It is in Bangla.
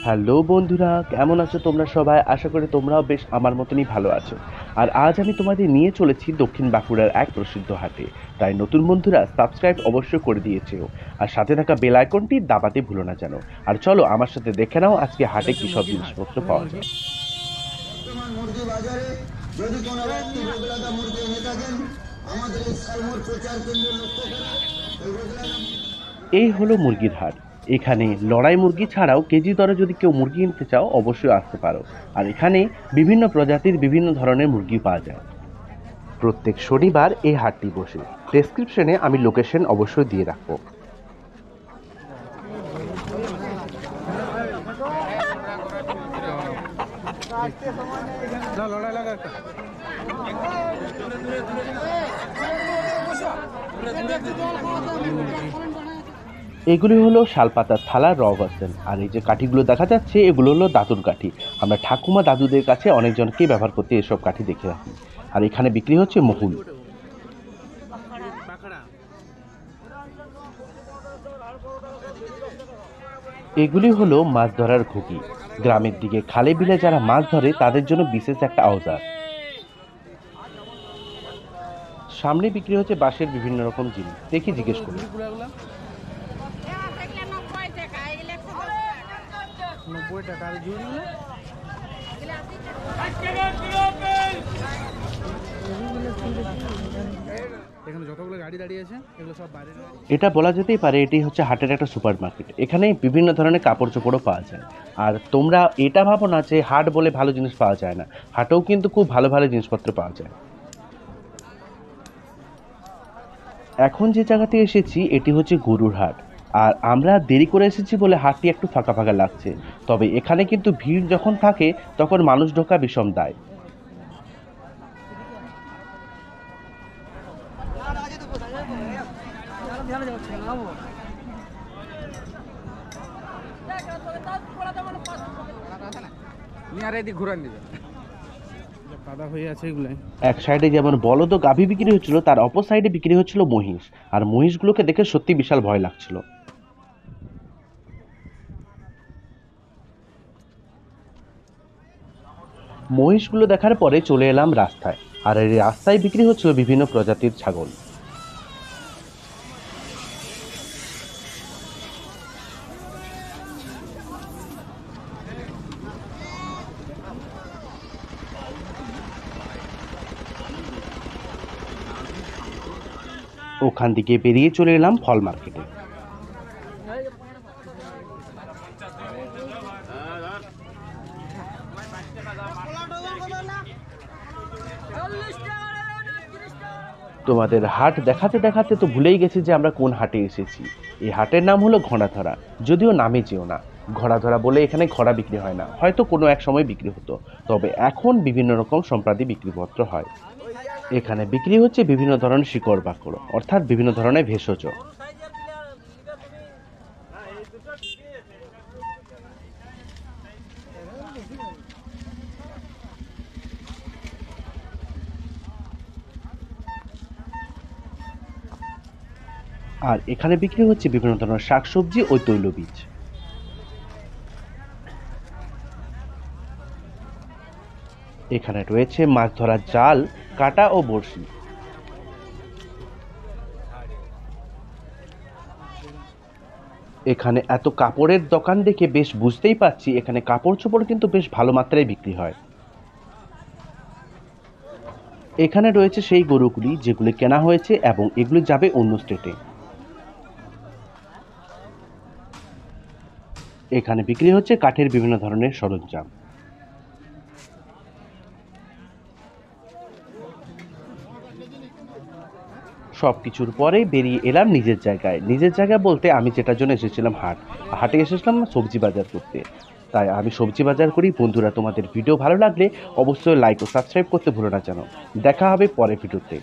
হ্যালো বন্ধুরা, কেমন আছো তোমরা সবাই? আশা করি তোমরাও বেশ আমার মতনই ভালো আছো। আর আজ আমি তোমাদের নিয়ে চলেছি দক্ষিণ বাঁকুড়ার এক প্রসিদ্ধ হাটে। তাই নতুন বন্ধুরা সাবস্ক্রাইব অবশ্যই করে দিয়েছো, আর সাথে থাকা বেল আইকনটি দাবাতে ভুলো না যেন। আর চলো আমার সাথে দেখে নাও আজকে হাটে কি সব জিনিসপত্র পাওয়া যায়। মুরগি বাজারে যদি কোনো ব্যক্তি রোগলাদা মুরগি এনে থাকেন, আমাদের এই সালমোর প্রচার কেন্দ্র লক্ষ্য করে এই হলো মুরগির হাট। এখানে লড়াই মুরগি ছাড়াও কেজি দরে যদি কেউ মুরগি কিনতে চাও অবশ্যই আসতে পারো। আর এখানে বিভিন্ন প্রজাতির বিভিন্ন ধরনের মুরগি পাওয়া যায়। প্রত্যেক শনিবার এই হাটটি বসে। ডেসক্রিপশনে আমি লোকেশন অবশ্যই দিয়ে রাখবো। এগুলি হলো শালপাতার থালা র ভার্সন। আর এই যে কাঠিগুলো দেখা যাচ্ছে এগুলো হলো দাতুর কাঠি। আমরা ঠাকুমা দাদুদের কাছে অনেকজনকেই ব্যবহার করতে এসব কাঠি দেখে রাখি। আর এখানে বিক্রি হচ্ছে মহুল। এগুলি হলো মাছ ধরার ঘুগি। গ্রামের দিকে খালে বিলে যারা মাছ ধরে তাদের জন্য বিশেষ একটা অবজার। সামনে বিক্রি হচ্ছে বাঁশের বিভিন্ন রকম জিনিস। দেখি জিজ্ঞেস করি। এটা বলা যেতেই পারে এটি হচ্ছে হাটের একটা সুপার মার্কেট। এখানে বিভিন্ন ধরনের কাপড় চোপড়ও পাওয়া যায়। আর তোমরা এটা ভাবো না যে হাট বলে ভালো জিনিস পাওয়া যায় না, হাটেও কিন্তু খুব ভালো ভালো জিনিসপত্র পাওয়া যায়। এখন যে জায়গাতে এসেছি এটি হচ্ছে গরুর হাট। আর আমরা দেরি করে এসেছি বলে হাটটি একটু ফাঁকা ফাঁকা লাগছে। তবে এখানে কিন্তু ভিড় যখন থাকে তখন মানুষ ঢোকা বিষম দায়। এক সাইডে যেমন বলদ ও গাভী বিক্রি হচ্ছিল, তার অপর সাইডে বিক্রি হচ্ছিল মহিষ। আর মহিষগুলোকে দেখে সত্যি বিশাল ভয় লাগছিল। মহিষগুলো দেখার পরে চলে এলাম রাস্তায়। আর এই রাস্তায় বিক্রি হচ্ছিল বিভিন্ন প্রজাতির ছাগল। ওখান থেকে বেরিয়ে চলে এলাম ফল মার্কেটে। তোমাদের হাট দেখাতে দেখাতে তো ভুলেই গেছি যে আমরা কোন হাটে এসেছি। এই হাটের নাম হলো ঘোড়াধরা। যদিও নামে যেও না, ঘোড়াধরা বলে এখানে ঘোড়া বিক্রি হয় না, হয়তো কোনো এক সময় বিক্রি হতো। তবে এখন বিভিন্ন রকম সম্প্রদাতি বিক্রিপত্র হয়। এখানে বিক্রি হচ্ছে বিভিন্ন ধরনের শিকড় বাকড়, অর্থাৎ বিভিন্ন ধরনের ভেষজ। আর এখানে বিক্রি হচ্ছে বিভিন্ন ধরনের শাকসবজি ও তৈলবীজ। এখানে রয়েছে মাছ ধরার জাল, কাঁটা ও বড়শি। এখানে এত কাপড়ের দোকান দেখে বেশ বুঝতেই পারছি এখানে কাপড় চোপড় কিন্তু বেশ ভালো মাত্রায় বিক্রি হয়। এখানে রয়েছে সেই গরুগুলি যেগুলি কেনা হয়েছে এবং এগুলি যাবে অন্য স্টেটে। এখানে বিক্রি হচ্ছে কাঠের বিভিন্ন ধরনের সরঞ্জাম। সবকিছুর পরে বেরিয়ে এলাম নিজের জায়গায়। নিজের জায়গা বলতে আমি যেটার জন্য এসেছিলাম হাটে এসেছিলাম সবজি বাজার করতে। তাই আমি সবজি বাজার করি। বন্ধুরা, তোমাদের ভিডিও ভালো লাগলে অবশ্যই লাইক ও সাবস্ক্রাইব করতে ভুলো না যেন। দেখা হবে পরের ভিডিওতে।